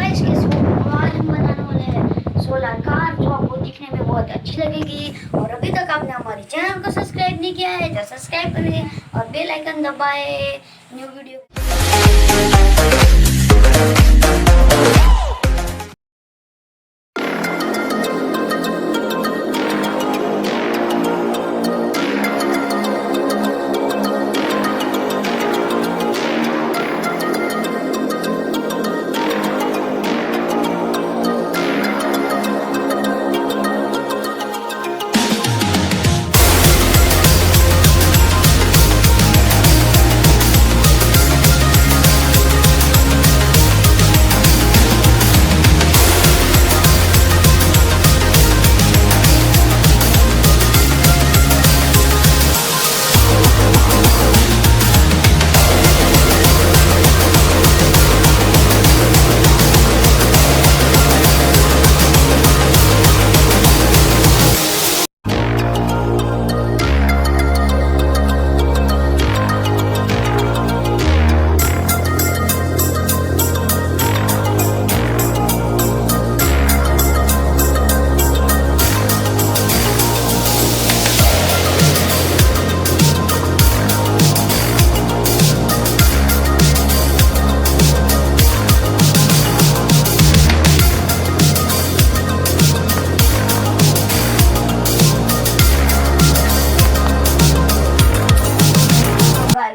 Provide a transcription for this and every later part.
Guys कैसे हो? आज हम बनाने वाले हैं सोलर कार जो आपको दिखने में बहुत अच्छी लगेगी। और अभी तक आपने हमारे चैनल को सब्सक्राइब नहीं किया है तो सब्सक्राइब करें और बेल आइकन दबाएं न्यू वीडियो।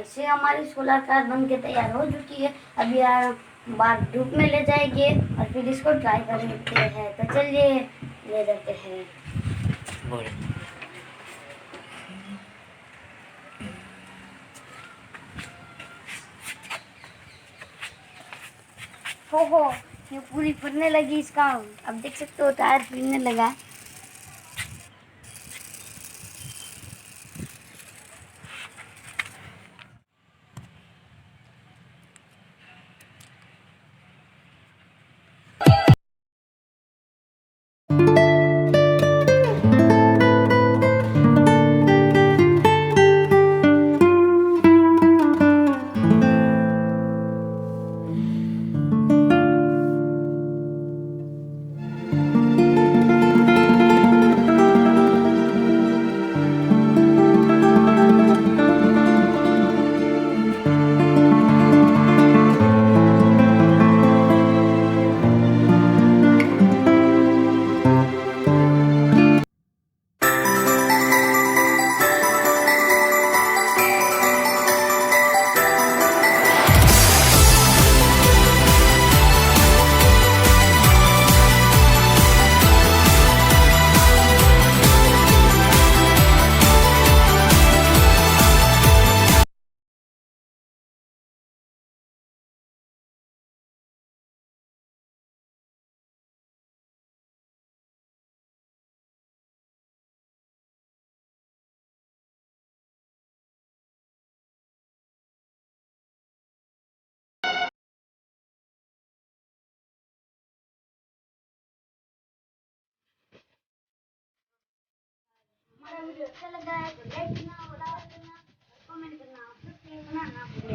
से हमारी सोलर कार बन के तैयार हो चुकी है। अभी यार बाहर धूप में ले जाएंगे और फिर इसको ट्राई कर लेते हैं। तो चलिए ले जाते हैं। हो ये पूरी फटने लगी इसका। अब देख सकते हो टायर फिरने लगा। हमारा वीडियो अच्छा लगा है तो लाइक करना और कमेंट करना, सब्सक्राइब करना ना भूलें।